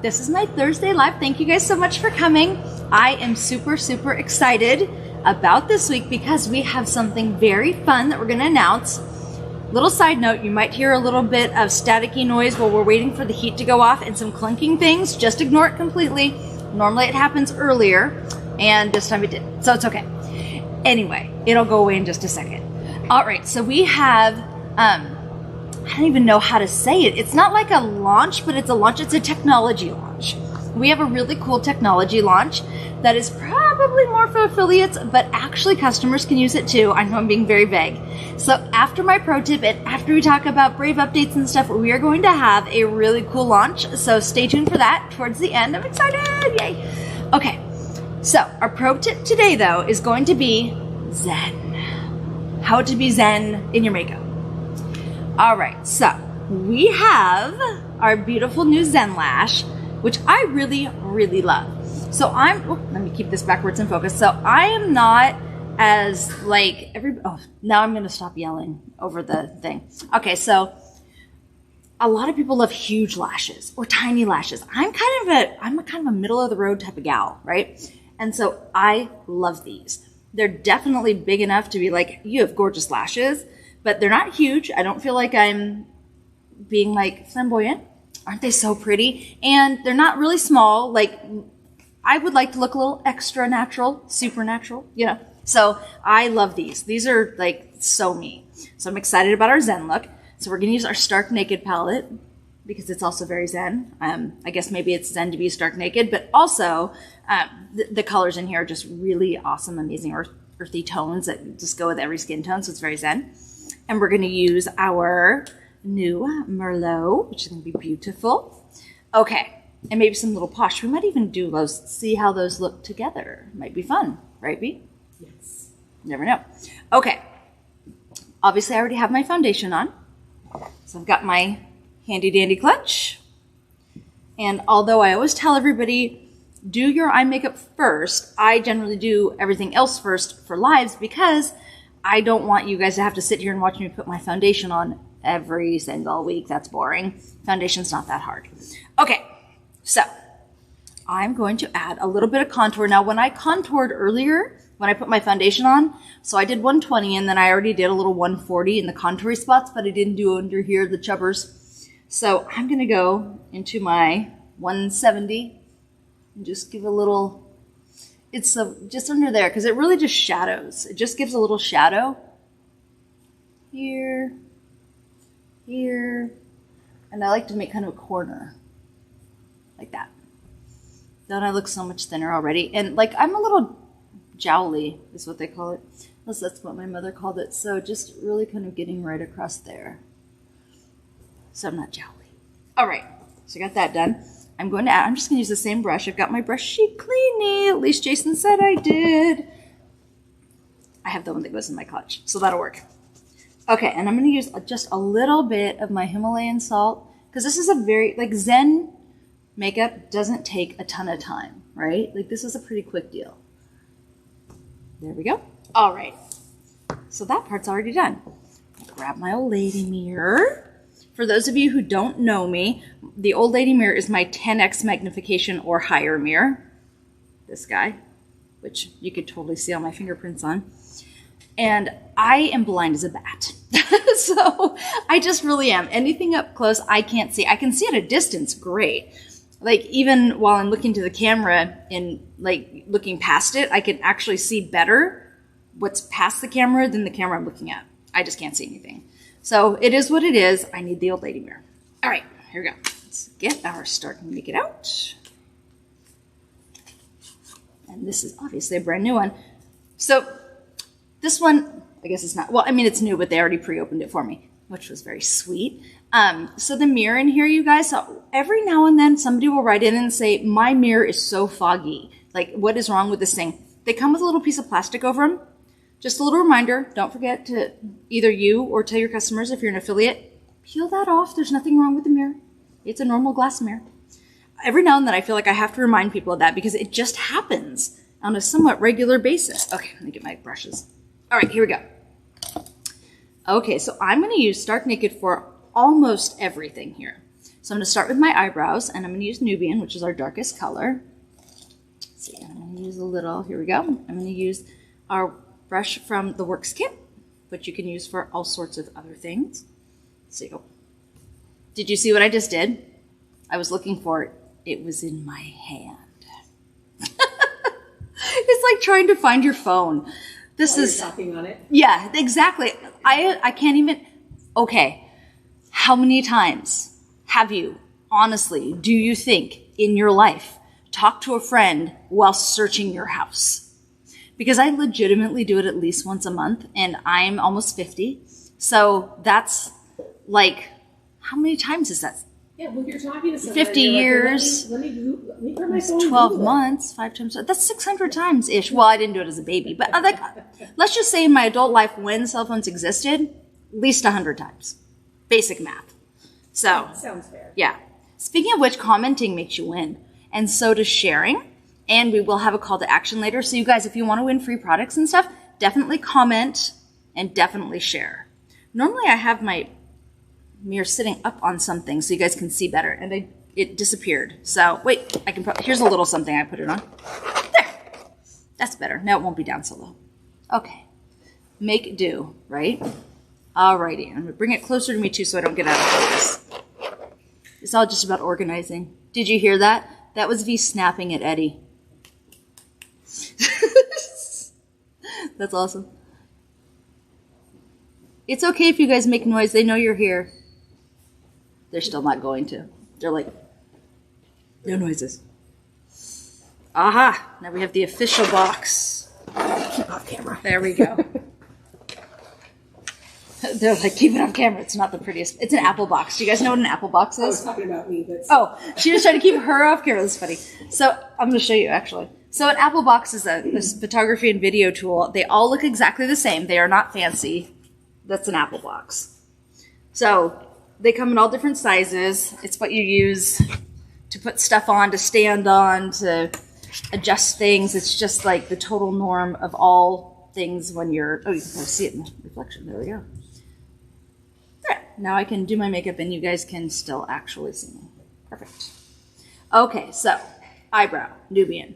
This is my Thursday live. Thank you guys so much for coming. I am super, super excited about this week because we have something very fun that we're going to announce. Little side note, you might hear a little bit of staticky noise while we're waiting for the heat to go off and some clunking things. Just ignore it completely. Normally it happens earlier, and this time it did, so it's okay. Anyway, it'll go away in just a second. All right, so we have, I don't even know how to say it. It's not like a launch, but it's a launch. It's a technology launch. We have a really cool technology launch that is probably more for affiliates, but actually customers can use it too. I know I'm being very vague. So after my pro tip and after we talk about Brave updates and stuff, we are going to have a really cool launch. So stay tuned for that towards the end. I'm excited. Yay. Okay. So our pro tip today though is going to be Zen. How to be Zen in your makeup. All right. So we have our beautiful new Zen Lash, which I really, really love. So let me keep this backwards in focus. So I am not as like now I'm going to stop yelling over the thing. Okay. So a lot of people love huge lashes or tiny lashes. I'm kind of a middle of the road type of gal, right? And so I love these. They're definitely big enough to be like, you have gorgeous lashes, but they're not huge. I don't feel like I'm being like flamboyant. Aren't they so pretty? And they're not really small. Like, I would like to look a little extra natural, supernatural, you know. So I love these. These are like so me. So I'm excited about our Zen look. So we're going to use our Stark Naked palette because it's also very Zen. I guess maybe it's Zen to be stark naked, but also the colors in here are just really awesome, amazing earthy tones that just go with every skin tone. So it's very Zen. And we're going to use our new Merlot, which is going to be beautiful. Okay. And maybe some little posh. We might even do those, see how those look together. Might be fun, right, B? Yes. Never know. Okay. Obviously, I already have my foundation on. So I've got my handy dandy clutch. And although I always tell everybody, do your eye makeup first, I generally do everything else first for lives because I don't want you guys to have to sit here and watch me put my foundation on every single week. That's boring. Foundation's not that hard. Okay. So I'm going to add a little bit of contour. Now, when I contoured earlier, when I put my foundation on, so I did 120 and then I already did a little 140 in the contouring spots, but I didn't do under here, the chubbers. So I'm going to go into my 170 and just give a little, it's just under there because it really just shadows. It just gives a little shadow here, here, and I like to make kind of a corner. Like that. Don't I look so much thinner already? And like I'm a little jowly is what they call it. That's what my mother called it. So just really kind of getting right across there. So I'm not jowly. All right. So I got that done. I'm just going to use the same brush. I've got my brush sheet cleanie. At least Jason said I did. I have the one that goes in my clutch. So that'll work. Okay. And I'm going to use just a little bit of my Himalayan salt because this is a very like Zen makeup doesn't take a ton of time, right? Like this is a pretty quick deal. There we go. All right. So that part's already done. I'll grab my old lady mirror. For those of you who don't know me, the old lady mirror is my 10x magnification or higher mirror. This guy, which you could totally see all my fingerprints on. And I am blind as a bat. So I just really am. Anything up close, I can't see. I can see at a distance, great. Like even while I'm looking to the camera and like looking past it, I can actually see better what's past the camera than the camera I'm looking at. I just can't see anything. So it is what it is. I need the old lady mirror. All right, here we go. Let's get our Stark Naked out. And this is obviously a brand new one. So this one, I guess it's not, well, I mean, it's new, but they already pre-opened it for me, which was very sweet. So the mirror in here, you guys, so every now and then somebody will write in and say, my mirror is so foggy. Like, what is wrong with this thing? They come with a little piece of plastic over them. Just a little reminder, don't forget to either you or tell your customers if you're an affiliate, peel that off. There's nothing wrong with the mirror. It's a normal glass mirror. Every now and then I feel like I have to remind people of that because it just happens on a somewhat regular basis. Okay, let me get my brushes. All right, here we go. Okay, so I'm going to use Stark Naked for almost everything here. So I'm going to start with my eyebrows, and I'm going to use Nubian, which is our darkest color. Let's see, I'm going to use a little, here we go. I'm going to use our brush from the Works kit, which you can use for all sorts of other things. So, did you see what I just did? I was looking for it. It was in my hand. It's like trying to find your phone. This is talking on it. Yeah, exactly. I can't even. Okay, how many times have you, honestly, do you think in your life talked to a friend while searching your house? Because I legitimately do it at least once a month, and I'm almost 50. So that's like, how many times is that? Yeah, well, you're talking to somebody. 50 years. Let me grab my phone. 12 months, 5 times. That's 600 times ish. Well, I didn't do it as a baby, but like, let's just say in my adult life when cell phones existed, at least 100 times. Basic math. So, sounds fair. Yeah. Speaking of which, commenting makes you win. And so does sharing. And we will have a call to action later. So you guys, if you want to win free products and stuff, definitely comment and definitely share. Normally I have my mirror sitting up on something so you guys can see better, and it disappeared. So wait, I can here's a little something I put it on. There, that's better. Now it won't be down so low. Okay, make do, right? Alrighty, I'm gonna bring it closer to me too so I don't get out of focus. It's all just about organizing. Did you hear that? That was V snapping at Eddie. That's awesome. It's okay if you guys make noise. They know you're here. They're still not going to. They're like, no noises. Aha! Now we have the official box. Keep off camera. There we go. They're like, keep it on camera. It's not the prettiest. It's an apple box. Do you guys know what an apple box is? I was talking about me, but... Oh, she was trying to keep her off camera. That's funny. So I'm going to show you, actually. So an apple box is this photography and video tool. They all look exactly the same. They are not fancy. That's an apple box. So they come in all different sizes. It's what you use to put stuff on, to stand on, to adjust things. It's just like the total norm of all things when you're... Oh, you can see it in the reflection. There we go. There. Now I can do my makeup and you guys can still actually see me. Perfect. Okay, so eyebrow, Nubian.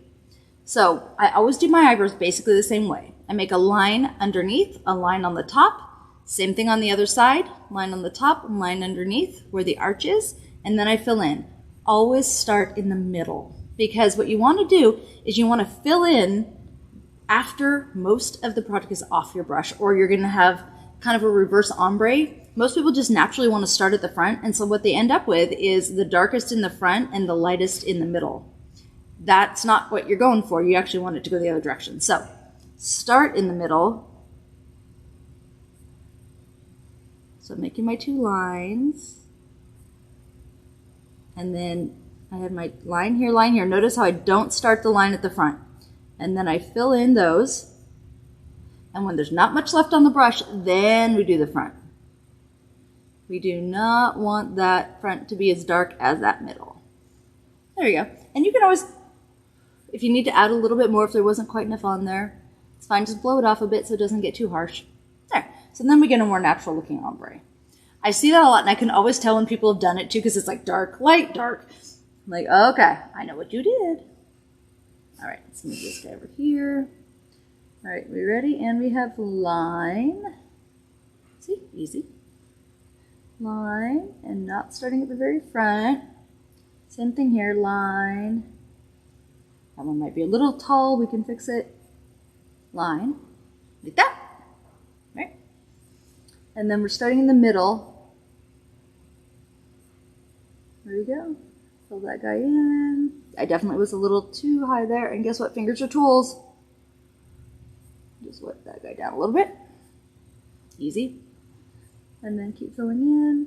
So I always do my eyebrows basically the same way. I make a line underneath, a line on the top. Same thing on the other side, line on the top, line underneath where the arch is, and then I fill in. Always start in the middle, because what you want to do is you want to fill in after most of the product is off your brush, or you're going to have kind of a reverse ombre. Most people just naturally want to start at the front, and so what they end up with is the darkest in the front and the lightest in the middle. That's not what you're going for. You actually want it to go the other direction. So start in the middle. So I'm making my 2 lines, and then I have my line here, line here. Notice how I don't start the line at the front. And then I fill in those, and when there's not much left on the brush, then we do the front. We do not want that front to be as dark as that middle. There you go. And you can always, if you need to add a little bit more, if there wasn't quite enough on there, it's fine. Just blow it off a bit so it doesn't get too harsh. There. So then we get a more natural looking ombre. I see that a lot, and I can always tell when people have done it too, because it's like dark, light, dark. I'm like, okay, I know what you did. All right, let's move this guy over here. All right, we ready? And we have line. See, easy. Line, and not starting at the very front. Same thing here, line. That one might be a little tall, we can fix it. Line, like that. Right? And then we're starting in the middle. There we go. Fill that guy in. I definitely was a little too high there. And guess what? Fingers are tools. Just wet that guy down a little bit. Easy. And then keep filling in.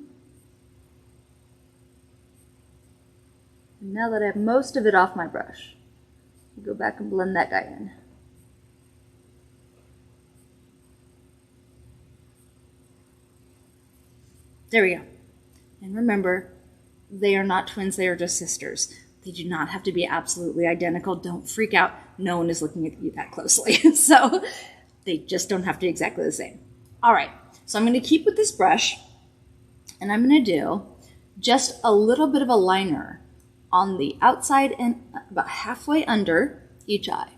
And now that I have most of it off my brush, I'll go back and blend that guy in. There we go. And remember, they are not twins, they are just sisters. They do not have to be absolutely identical. Don't freak out. No one is looking at you that closely. So they just don't have to be exactly the same. All right, so I'm going to keep with this brush, and I'm going to do just a little bit of a liner on the outside and about halfway under each eye.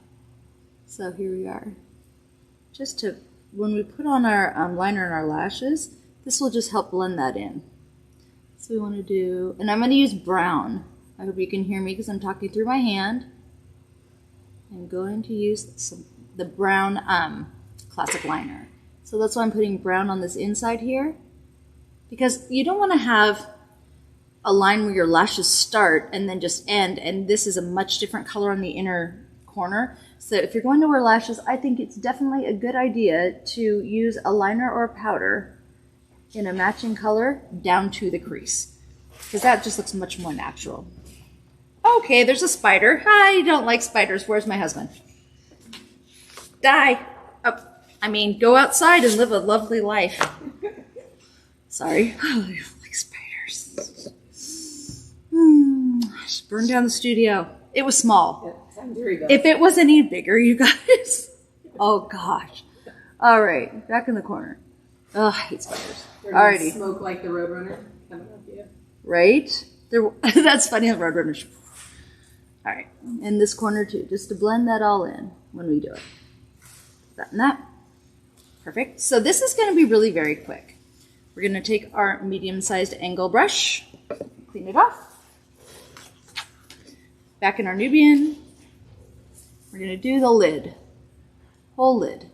So here we are. Just to, when we put on our liner in our lashes, this will just help blend that in. So we want to do, and I'm going to use brown. I hope you can hear me because I'm talking through my hand. I'm going to use the brown classic liner. So that's why I'm putting brown on this inside here. Because you don't want to have a line where your lashes start and then just end, and this is a much different color on the inner corner. So if you're going to wear lashes, I think it's definitely a good idea to use a liner or a powder in a matching color down to the crease, because that just looks much more natural. Okay, there's a spider. I don't like spiders. Where's my husband? Die. Oh, I mean, go outside and live a lovely life. Sorry. Oh, I don't like spiders. Just burned down the studio. It was small. Yeah, if it was any bigger, you guys. Oh, gosh. All right, back in the corner. Oh, I hate spiders. Alrighty. Smoke like the Roadrunner coming up you. Right? That's funny, the Roadrunners. All right, in this corner too, just to blend that all in when we do it. That and that. Perfect. So this is going to be really very quick. We're going to take our medium-sized angle brush, clean it off. Back in our Nubian, we're going to do the lid, whole lid,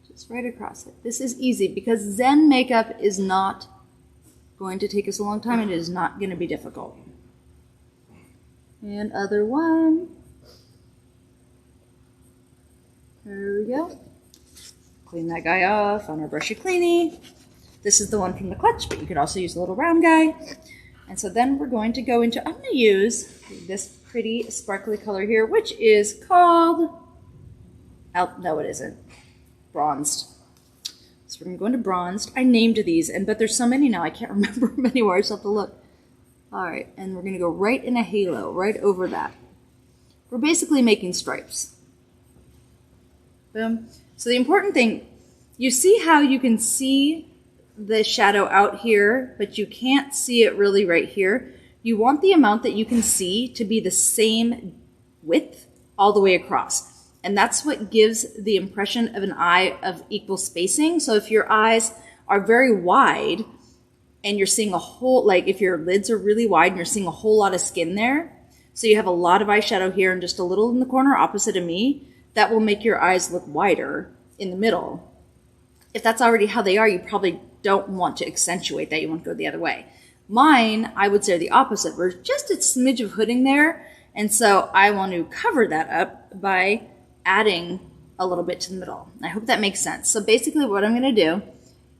just right across it. This is easy because Zen makeup is not going to take us a long time and it is not going to be difficult. And other one. There we go. Clean that guy off on our brushy cleanie. This is the one from the Clutch, but you could also use a little round guy. And so then we're going to go into, I'm going to use this pretty sparkly color here, which is called, no it isn't, bronzed. So we're going to go into bronzed. I named these, but there's so many now I can't remember them anymore, I just have to look. All right, and we're going to go right in a halo, right over that. We're basically making stripes. Boom. So the important thing, you see how you can see the shadow out here, but you can't see it really right here. You want the amount that you can see to be the same width all the way across. And that's what gives the impression of an eye of equal spacing. So if your eyes are very wide, and you're seeing a whole, like if your lids are really wide and you're seeing a whole lot of skin there, so you have a lot of eyeshadow here and just a little in the corner opposite of me, that will make your eyes look wider in the middle. If that's already how they are, you probably don't want to accentuate that. You want to go the other way. Mine, I would say the opposite. There's just a smidge of hooding there, and so I want to cover that up by adding a little bit to the middle. I hope that makes sense. So basically what I'm going to do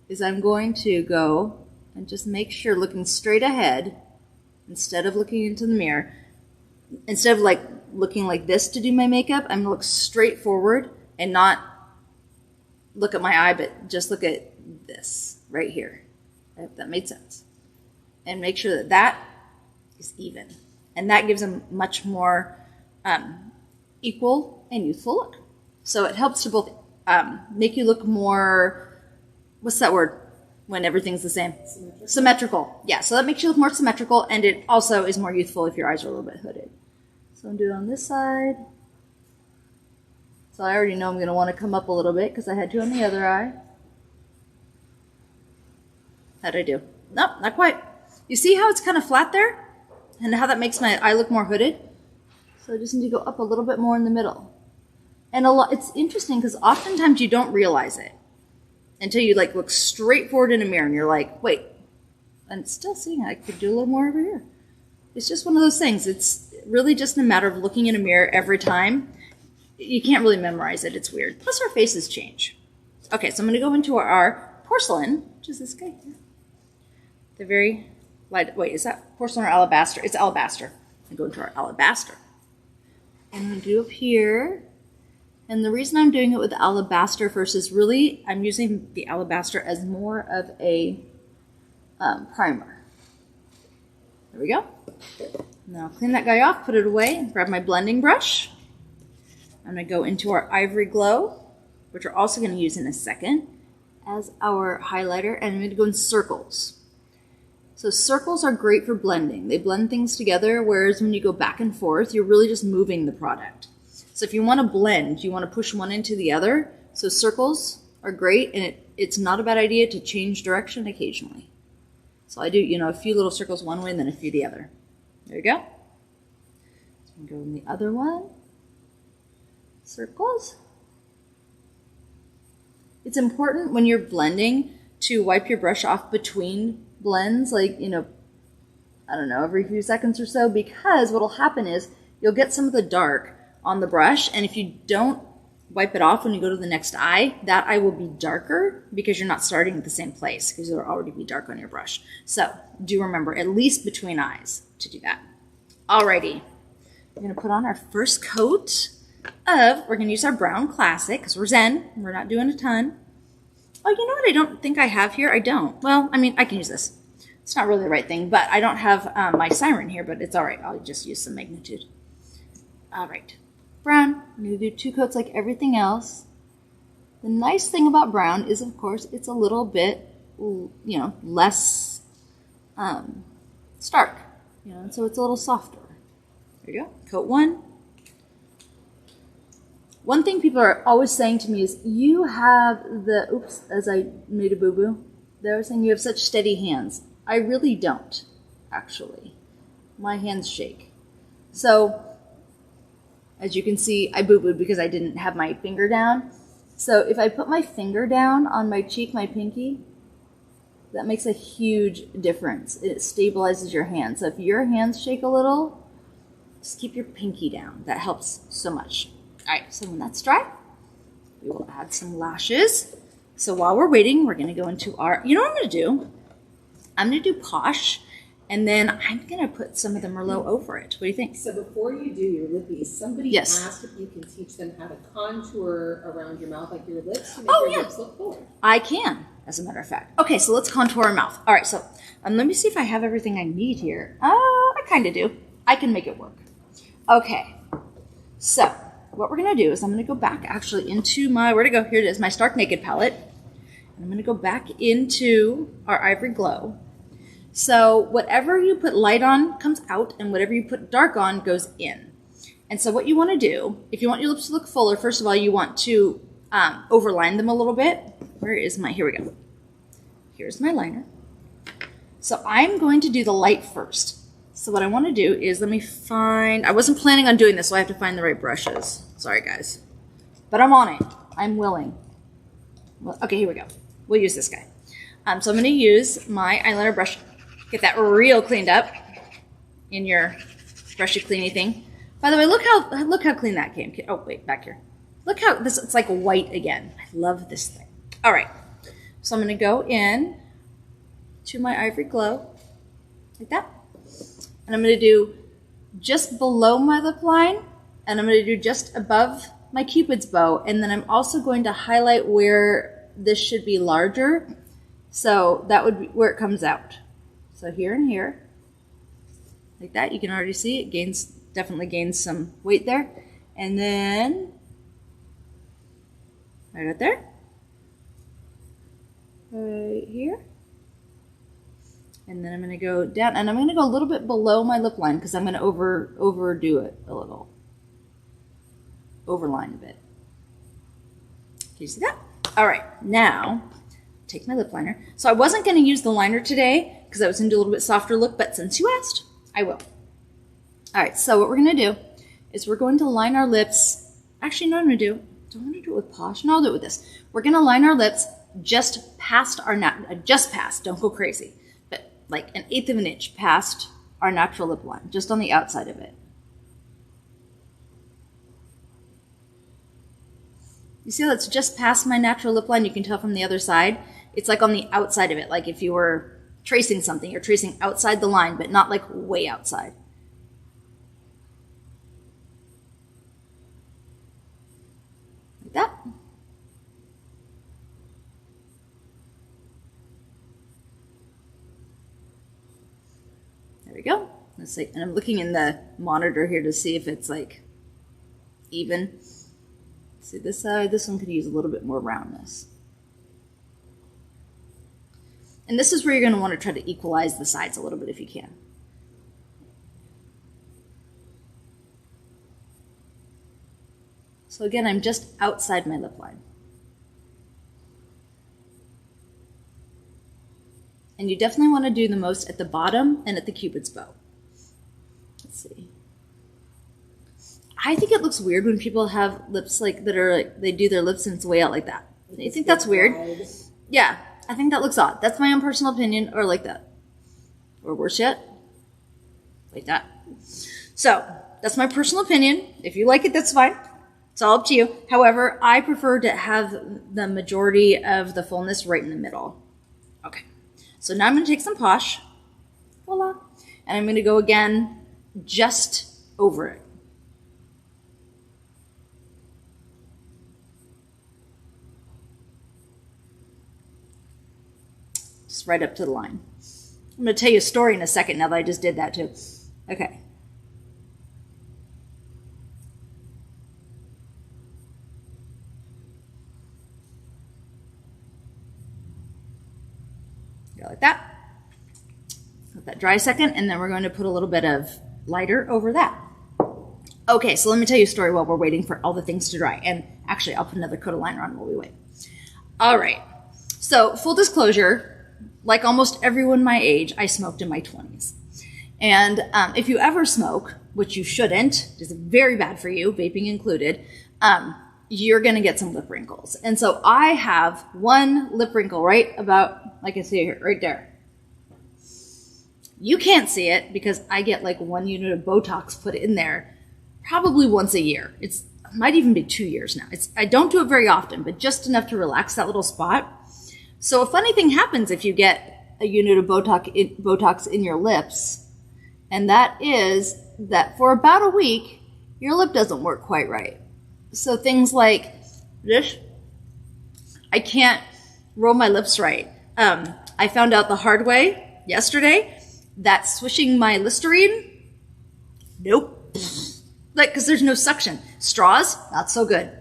is I'm going to go and just make sure looking straight ahead instead of looking into the mirror. Instead of like looking like this to do my makeup, I'm going to look straight forward and not look at my eye, but just look at this right here. I hope that made sense. And make sure that that is even. And that gives a much more equal and youthful look. So it helps to both make you look more, what's that word? When everything's the same. Symmetrical. Yeah, so that makes you look more symmetrical, and it also is more youthful if your eyes are a little bit hooded. So I'm doing it on this side. So I already know I'm going to want to come up a little bit because I had to on the other eye. How'd I do? Nope, not quite. You see how it's kind of flat there? And how that makes my eye look more hooded? So I just need to go up a little bit more in the middle. And it's interesting because oftentimes you don't realize it until you like look straight forward in a mirror and you're like, wait, I'm still seeing I could do a little more over here. It's just one of those things. It's really just a matter of looking in a mirror every time. You can't really memorize it. It's weird. Plus our faces change. Okay, so I'm going to go into our porcelain, which is this guy here. The very light, wait, is that porcelain or alabaster? It's alabaster. I go into our alabaster. And I'm going to do up here. And the reason I'm doing it with alabaster first is really, I'm using the alabaster as more of a primer. There we go. Now clean that guy off, put it away, grab my blending brush. I'm going to go into our Ivory Glow, which we're also going to use in a second, as our highlighter, and I'm going to go in circles. So circles are great for blending. They blend things together, whereas when you go back and forth, you're really just moving the product. So if you want to blend, you want to push one into the other. So circles are great, and it's not a bad idea to change direction occasionally. So I do, a few little circles one way and then a few the other. There you go. So go in the other one. Circles. It's important when you're blending to wipe your brush off between blends, like, I don't know, every few seconds or so, because what'll happen is you'll get some of the dark on the brush, and if you don't wipe it off when you go to the next eye, that eye will be darker because you're not starting at the same place because it'll already be dark on your brush. So do remember, at least between eyes, to do that. Alrighty, we're gonna put on our first coat we're gonna use our Brown Classic because we're Zen, we're not doing a ton. Oh, you know what I don't think I have here? I don't. Well, I mean, I can use this. It's not really the right thing, but I don't have my Siren here, but it's all right. I'll just use some Magnitude. All right. Brown. I'm going to do 2 coats like everything else. The nice thing about brown is, of course, it's a little bit, less stark. And so it's a little softer. There you go. Coat 1. One thing people are always saying to me is, you have as I made a boo-boo, they're saying you have such steady hands. I really don't, actually. My hands shake. So, as you can see, I boo-booed because I didn't have my finger down. So if I put my finger down on my cheek, my pinky, that makes a huge difference. It stabilizes your hands. So if your hands shake a little, just keep your pinky down. That helps so much. All right, so when that's dry, we will add some lashes. So while we're waiting, we're gonna go into our, you know what I'm gonna do? I'm gonna do Posh, and then I'm gonna put some of the Merlot over it. What do you think? So before you do your lippies, somebody Yes. asked if you can teach them how to contour around your mouth, like your lips, to make your lips look fuller. I can, as a matter of fact. Okay, so let's contour our mouth. All right, so let me see if I have everything I need here. I kind of do. I can make it work. Okay, so what we're gonna do is I'm gonna go back actually into my, where'd it go? Here it is, my Stark Naked palette. And I'm gonna go back into our Ivory Glow. So whatever you put light on comes out, and whatever you put dark on goes in. And so what you want to do, if you want your lips to look fuller, first of all, you want to overline them a little bit. Where is my, here we go. Here's my liner. So I'm going to do the light first. So what I want to do is, let me find, I wasn't planning on doing this, so I have to find the right brushes. Sorry, guys. But I'm on it. I'm willing. Well, okay, here we go. We'll use this guy. So I'm going to use my eyeliner brush. Get that real cleaned up in your brushy cleany thing. By the way, look how clean that came. Oh, wait, back here. Look how this, it's like white again. I love this thing. All right. So I'm going to go in to my Ivory Glow like that. And I'm going to do just below my lip line, and I'm going to do just above my Cupid's bow. And then I'm also going to highlight where this should be larger. So that would be where it comes out. So here and here, like that. You can already see it definitely gains some weight there. And then right up there, right here. And then I'm going to go down, and I'm going to go a little bit below my lip line because I'm going to overdo it a little. Overline a bit. Can you see that? All right, now take my lip liner. So I wasn't going to use the liner today because I was going to do a little bit softer look, but since you asked, I will. All right, so what we're going to do is we're going to line our lips. Actually, no, I'm going to do, do I want to do it with Posh? No, I'll do it with this. We're going to line our lips just past our, just past, don't go crazy, but like 1/8 of an inch past our natural lip line, just on the outside of it. You see how that's just past my natural lip line? You can tell from the other side. It's like on the outside of it, like if you were tracing something, you're tracing outside the line, but not like way outside. Like that. There we go. Let's see. And I'm looking in the monitor here to see if it's like even. See this side, this one could use a little bit more roundness. And this is where you're going to want to try to equalize the sides a little bit if you can. So again, I'm just outside my lip line. And you definitely want to do the most at the bottom and at the Cupid's bow. Let's see. I think it looks weird when people have lips like that are like, they do their lips and it's way out like that. You think that's weird? Yeah, I think that looks odd. That's my own personal opinion, or like that. Or worse yet, like that. So, that's my personal opinion. If you like it, that's fine. It's all up to you. However, I prefer to have the majority of the fullness right in the middle. Okay. So now I'm going to take some Posh. Voila. And I'm going to go again just over it. Just right up to the line. I'm going to tell you a story in a second now that I just did that too. Okay. Go like that. Let that dry a second, and then we're going to put a little bit of lighter over that. Okay, so let me tell you a story while we're waiting for all the things to dry. And actually, I'll put another coat of liner on while we wait. All right. So, full disclosure, like almost everyone my age, I smoked in my 20s. And if you ever smoke, which you shouldn't, it's very bad for you, vaping included, you're going to get some lip wrinkles. And so I have one lip wrinkle right about, I can see it here, right there. You can't see it because I get like 1 unit of Botox put in there probably once a year. It might even be 2 years now. I don't do it very often, but just enough to relax that little spot. So a funny thing happens if you get a unit of Botox in your lips, and that is that for about a week, your lip doesn't work quite right. So things like this, I can't roll my lips right. I found out the hard way yesterday that swishing my Listerine, nope. Like, because there's no suction. Straws, not so good.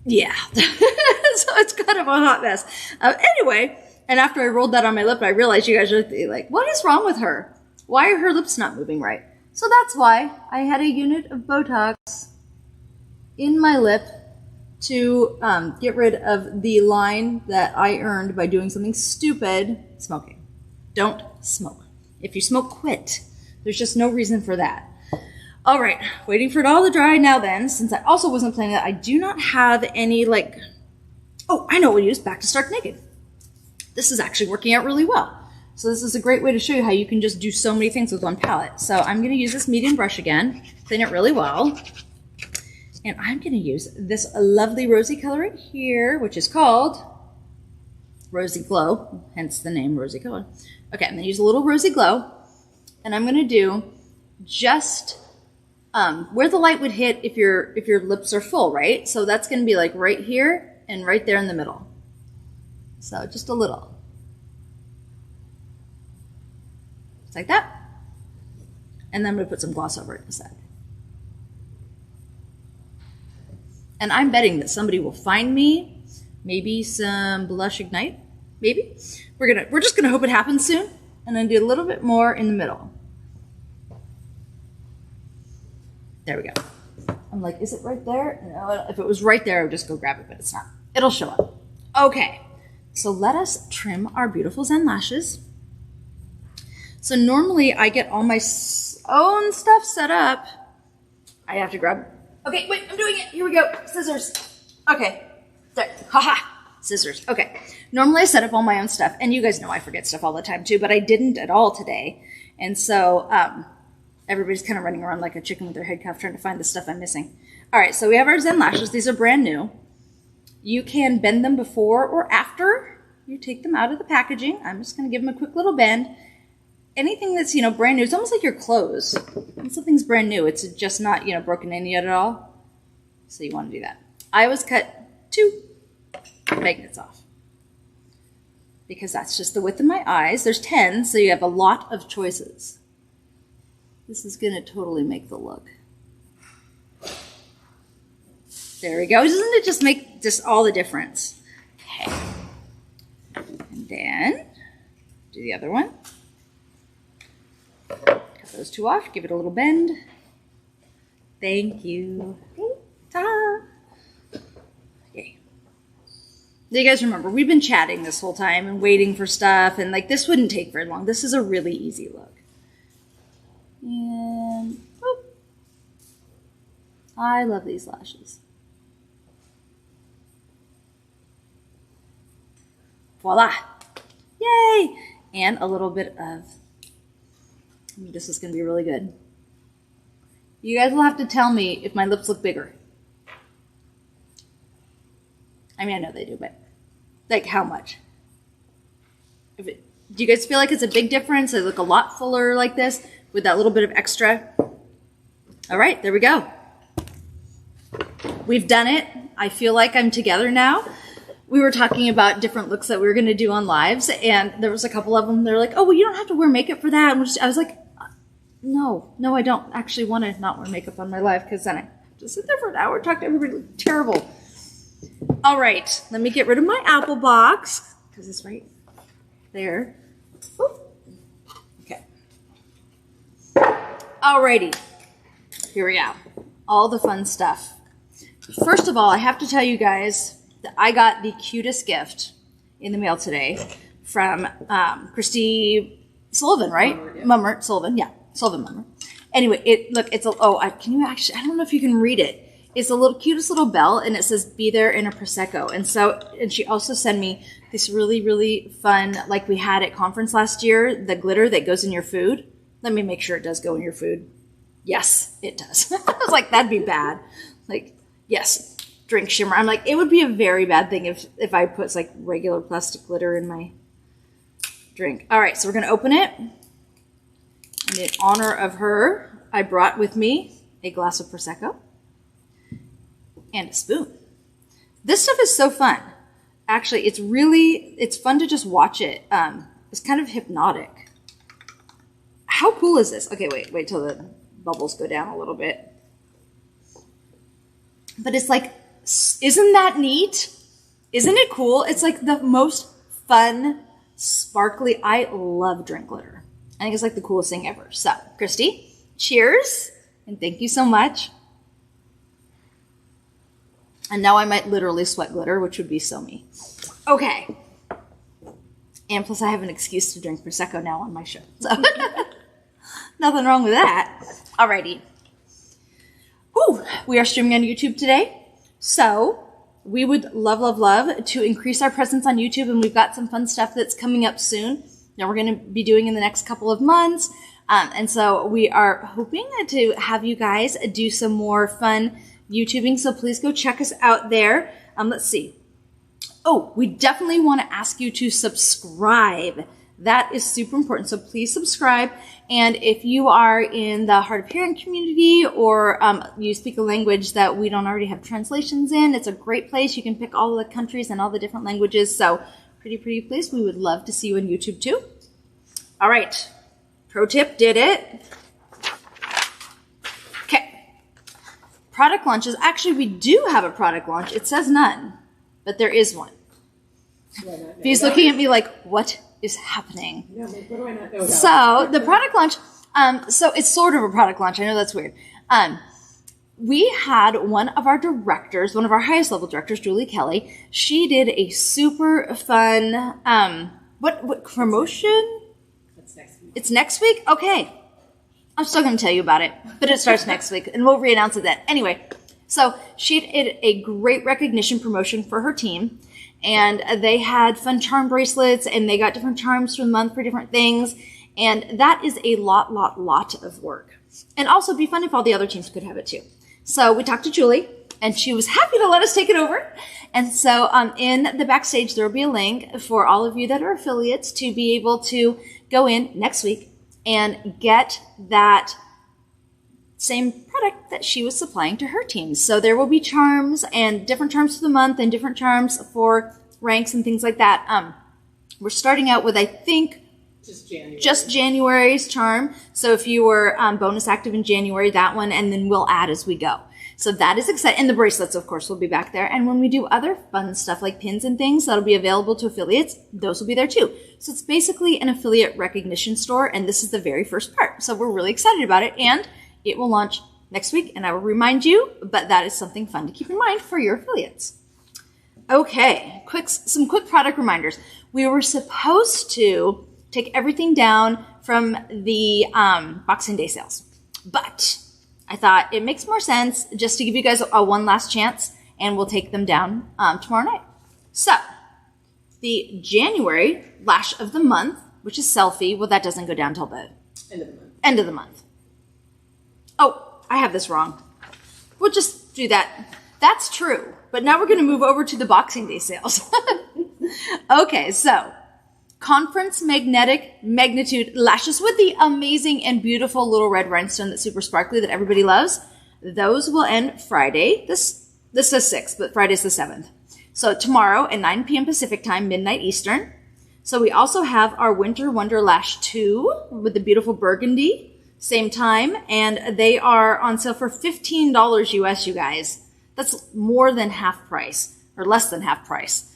Yeah, so it's kind of a hot mess. Anyway, and after I rolled that on my lip, I realized you guys are like, what is wrong with her? Why are her lips not moving right? So that's why I had a unit of Botox in my lip to get rid of the line that I earned by doing something stupid, smoking. Don't smoke. If you smoke, quit. There's just no reason for that. All right, waiting for it all to dry now then, since I also wasn't planning that, I do not have any like, oh, I know what we use, Back to Stark Naked. This is actually working out really well. So this is a great way to show you how you can just do so many things with one palette. So I'm gonna use this medium brush again, clean it really well. And I'm gonna use this lovely rosy color right here, which is called Rosy Glow, hence the name Rosy Color. Okay, I'm gonna use a little Rosy Glow, and I'm gonna do just where the light would hit if your lips are full, right? So that's going to be like right here and right there in the middle. So just a little. Just like that. And then I'm going to put some gloss over it instead. And I'm betting that somebody will find me maybe some Blush Ignite, maybe. We're just going to hope it happens soon, and then do a little bit more in the middle. There we go. I'm like, is it right there? No, if it was right there, I would just go grab it, but it's not. It'll show up. Okay, so let us trim our beautiful Zen lashes. So normally I get all my own stuff set up. I have to grab, okay, wait, I'm doing it. Here we go, scissors. Okay, there, haha, scissors. Okay, normally I set up all my own stuff, and you guys know I forget stuff all the time too, but I didn't at all today. And so, everybody's kind of running around like a chicken with their head cut trying to find the stuff I'm missing. All right, so we have our Zen lashes. These are brand new. You can bend them before or after you take them out of the packaging. I'm just going to give them a quick little bend. Anything that's, brand new, it's almost like your clothes. When something's brand new, it's just not, broken in yet at all. So you want to do that. I always cut 2 magnets off because that's just the width of my eyes. There's 10, so you have a lot of choices. This is going to totally make the look. There we go. Doesn't it just make all the difference? Okay. And then Do the other one. Cut those two off. Give it a little bend. Thank you. Ta! Okay. Do you guys remember? We've been chatting this whole time and waiting for stuff, and like this wouldn't take very long. This is a really easy look. And whoop. I love these lashes. Voila! Yay! And a little bit of, this is going to be really good. You guys will have to tell me if my lips look bigger. I mean, I know they do, but like how much? Do you guys feel like it's a big difference? They look a lot fuller like this with that little bit of extra. All right, there we go. We've done it. I feel like I'm together now. We were talking about different looks that we were going to do on lives, and there was a couple of them. They're like, oh, well, you don't have to wear makeup for that. And I was like, no, I don't actually want to not wear makeup on my live, because then I have to sit there for an hour and talk to everybody. Terrible. All right, let me get rid of my Apple box, because it's right there. Ooh. Okay. Alrighty, here we go. All the fun stuff. First of all, I have to tell you guys that I got the cutest gift in the mail today from Christy Sullivan, right? Mummert Sullivan, yeah, Sullivan Mummert. Anyway, it's a, can you actually, I don't know if you can read it. It's a little cutest little bell, and it says "Be there in a Prosecco." And she also sent me this really, really fun, like we had at conference last year, the glitter that goes in your food. Let me make sure it does go in your food. Yes, it does. I was like, that'd be bad. Like, yes, drink shimmer. I'm like, it would be a very bad thing if I put like regular plastic glitter in my drink. All right, so we're gonna open it. And in honor of her, I brought with me a glass of Prosecco and a spoon. This stuff is so fun. Actually, it's fun to just watch it. It's kind of hypnotic. How cool is this? Okay, wait till the bubbles go down a little bit. But it's like, isn't that neat? Isn't it cool? It's like the most fun, sparkly, I love drink glitter. I think it's like the coolest thing ever. So, Christy, cheers, and thank you so much. And now I might literally sweat glitter, which would be so me. Okay. And plus I have an excuse to drink Prosecco now on my show. So nothing wrong with that. Alrighty. Ooh, we are streaming on YouTube today. So we would love to increase our presence on YouTube, and we've got some fun stuff that's coming up soon that we're going to be doing in the next couple of months. And so we are hoping to have you guys do some more fun YouTubing, so please go check us out there. Let's see. Oh, we definitely want to ask you to subscribe. That is super important, so please subscribe. And if you are in the hard of hearing community, or you speak a language that we don't already have translations in, it's a great place. You can pick all the countries and all the different languages, so pretty please. We would love to see you on YouTube too. All right, pro tip, did it. Product launches. Actually, we do have a product launch. It says none, but there is one. He's looking at me like, what is happening? Yeah, what do I not know about? So the product launch, so it's sort of a product launch. I know that's weird. We had one of our directors, one of our highest level directors, Julie Kelly. She did a super fun, what promotion? That's next week. It's next week? Okay. I'm still going to tell you about it, but it starts next week, and we'll re-announce it then. Anyway, so she did a great recognition promotion for her team, and they had fun charm bracelets, and they got different charms for the month for different things, and that is a lot of work. And also be fun if all the other teams could have it too. So we talked to Julie, and she was happy to let us take it over. And so in the backstage, there will be a link for all of you that are affiliates to be able to go in next week and get that same product that she was supplying to her team. So there will be charms, and different charms for the month, and different charms for ranks and things like that. We're starting out with, I think, just January's charm. So if you were bonus active in January, that one, and then we'll add as we go. So that is exciting. And the bracelets, of course, will be back there. And when we do other fun stuff like pins and things that'll be available to affiliates, those will be there too. So it's basically an affiliate recognition store. And this is the very first part. So we're really excited about it. And it will launch next week. And I will remind you, but that is something fun to keep in mind for your affiliates. Okay, some quick product reminders. We were supposed to take everything down from the Boxing Day sales, but I thought it makes more sense just to give you guys a one last chance, and we'll take them down tomorrow night. So the January lash of the month, which is Selfie, well, that doesn't go down till the end of the month. Oh, I have this wrong. We'll just do that. That's true. But now we're going to move over to the Boxing Day sales. Okay, so Conference Magnetic Magnitude lashes with the amazing and beautiful little red rhinestone that's super sparkly that everybody loves. Those will end Friday. This says 6th, but Friday's the 7th. So tomorrow at 9 p.m. Pacific time, midnight Eastern. So we also have our Winter Wonder Lash 2 with the beautiful burgundy, same time. And they are on sale for $15 US, you guys. That's more than half price, or less than half price.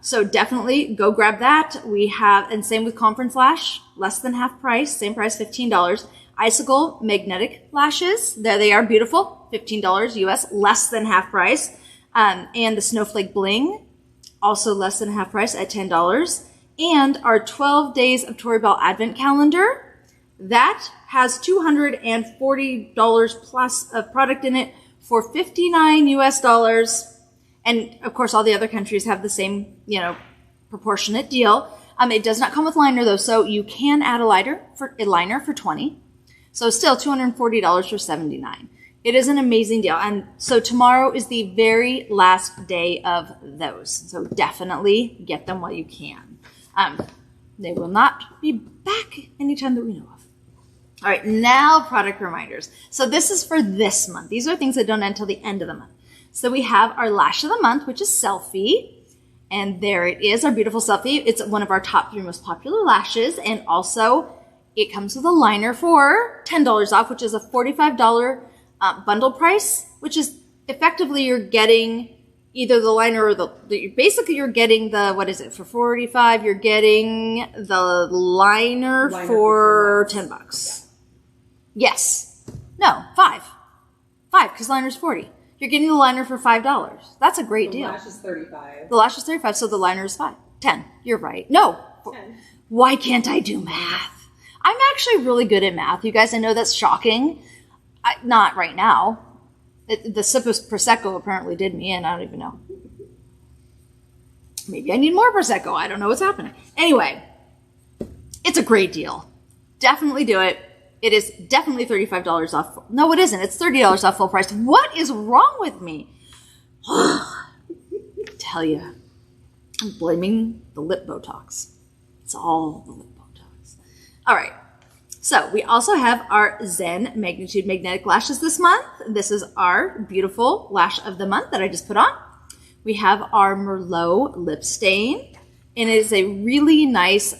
So definitely go grab that. We have, and same with Conference Lash, less than half price, same price, $15. Icicle Magnetic Lashes, there they are, beautiful, $15 US, less than half price. And the Snowflake Bling, also less than half price at $10. And our 12 Days of Tori Bell Advent Calendar, that has $240 plus of product in it for $59 US. And of course, all the other countries have the same, proportionate deal. It does not come with liner though, so you can add a liner for $20. So still $240 for $79. It is an amazing deal. And so tomorrow is the very last day of those. So definitely get them while you can. They will not be back anytime that we know of. All right, now product reminders. So this is for this month. These are things that don't end until the end of the month. So we have our lash of the month, which is Selfie. And there it is, our beautiful Selfie. It's one of our top 3 most popular lashes. And also it comes with a liner for $10 off, which is a $45 bundle price, which is effectively you're getting either the liner or basically you're getting the, what is it, for $45, you're getting the liner for $10. Yeah. Yes. No, $5, because liner's $40. You're getting the liner for $5. That's a great deal. The lash is $35. The lash is $35, so the liner is $10. You're right. No. 10. Why can't I do math? I'm actually really good at math. You guys, I know that's shocking. Not right now. The sip of Prosecco apparently did me in. I don't even know. Maybe I need more Prosecco. I don't know what's happening. Anyway, it's a great deal. Definitely do it. It is definitely $35 off. No, it isn't. It's $30 off full price. What is wrong with me? Tell you, I'm blaming the lip Botox. It's all the lip Botox. All right. So we also have our Zen Magnitude Magnetic Lashes this month. This is our beautiful lash of the month that I just put on. We have our Merlot lip stain, and it is a really nice,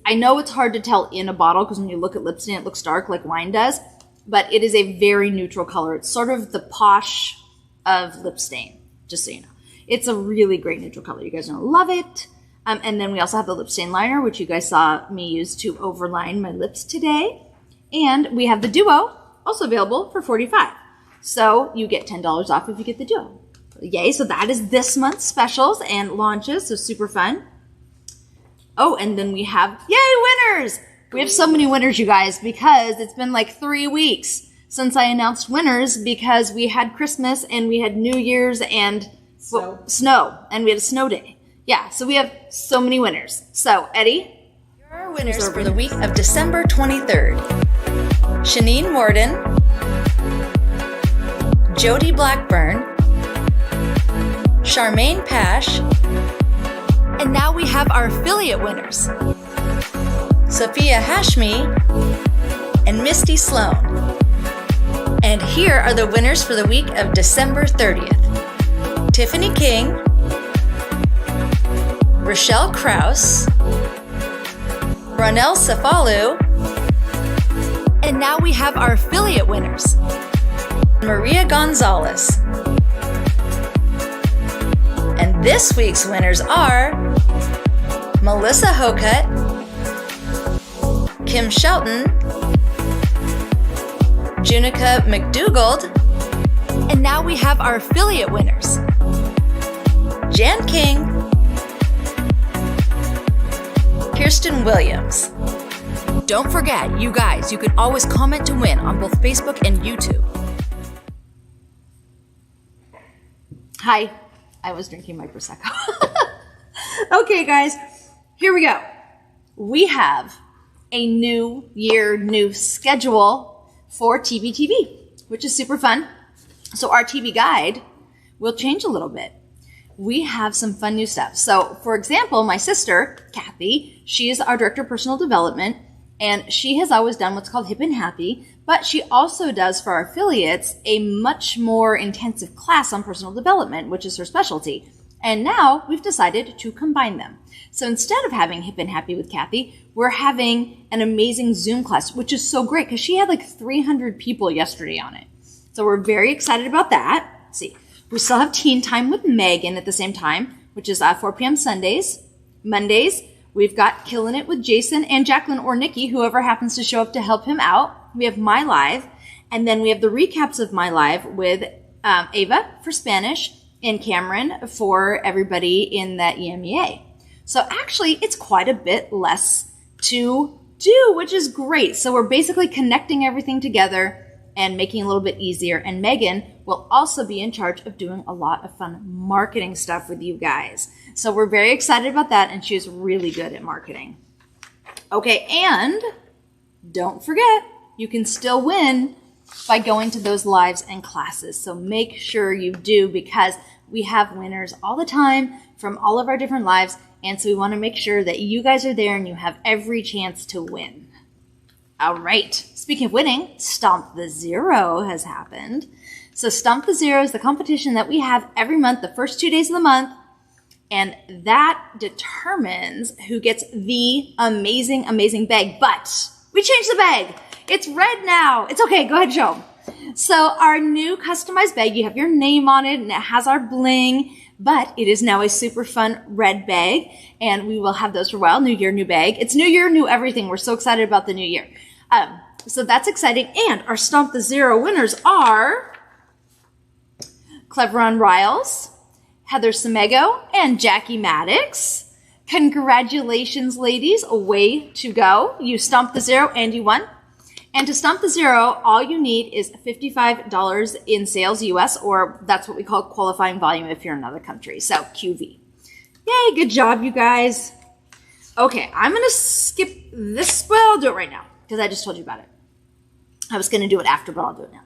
I know it's hard to tell in a bottle because when you look at lip stain, it looks dark like wine does, but it is a very neutral color. It's sort of the Posh of lip stain, just so you know. It's a really great neutral color. You guys are going to love it. And then we also have the lip stain liner, which you guys saw me use to overline my lips today. And we have the Duo, also available for $45. So you get $10 off if you get the Duo. Yay, so that is this month's specials and launches, so super fun. Oh, and then we have, yay, winners! We have so many winners, you guys, because it's been like 3 weeks since I announced winners because we had Christmas and we had New Year's and snow, and we had a snow day. Yeah, so we have so many winners. So, Eddie? Your winners for the week of December 23rd. Shanine Morden, Jody Blackburn, Charmaine Pash, And now we have our affiliate winners. Sophia Hashmi, and Misty Sloan. And here are the winners for the week of December 30th. Tiffany King, Rochelle Krause, Ronelle Cefalu, And now we have our affiliate winners. Maria Gonzalez. And this week's winners are Melissa Hokut, Kim Shelton, Junica McDougald, and now we have our affiliate winners, Jan King, Kirsten Williams. Don't forget, you guys, you can always comment to win on both Facebook and YouTube. Hi, I was drinking my Prosecco. Okay, guys, here we go. We have a new year, new schedule for TBTV, which is super fun. So our TV guide will change a little bit. We have some fun new stuff. So, for example, my sister, Kathy, she is our director of personal development, and she has always done what's called Hip and Happy, but she also does for our affiliates a much more intensive class on personal development, which is her specialty. And now we've decided to combine them. So instead of having Hip and Happy with Kathy, we're having an amazing Zoom class, which is so great because she had like 300 people yesterday on it. So we're very excited about that. Let's see. We still have Teen Time with Megan at the same time, which is 4 p.m. Sundays. Mondays, we've got Killing It with Jason and Jacqueline or Nikki, whoever happens to show up to help him out. We have My Live, and then we have the recaps of My Live with Ava for Spanish and Cameron for everybody in the EMEA. So actually, it's quite a bit less to do, which is great. So we're basically connecting everything together and making it a little bit easier. And Megan will also be in charge of doing a lot of fun marketing stuff with you guys. So we're very excited about that, and she's really good at marketing. Okay, and don't forget, you can still win by going to those lives and classes. So make sure you do, because we have winners all the time from all of our different lives. And so we want to make sure that you guys are there and you have every chance to win. All right. Speaking of winning, Stomp the Zero has happened. So Stomp the Zero is the competition that we have every month, the first 2 days of the month. And that determines who gets the amazing, amazing bag. But we changed the bag. It's red now. It's okay. Go ahead and show them. So our new customized bag, you have your name on it and it has our bling, but it is now a super fun red bag. And we will have those for a while. New year, new bag. It's new year, new everything. We're so excited about the new year. So that's exciting. And our Stomp the Zero winners are Cleveron Riles, Heather Semego, and Jackie Maddox. Congratulations, ladies. Way to go. You stomped the zero and you won. And to stomp the zero, all you need is $55 in sales US, or that's what we call qualifying volume if you're in another country. So QV. Yay, good job, you guys. Okay, I'm going to skip this. Well, I'll do it right now because I just told you about it. I was going to do it after, but I'll do it now.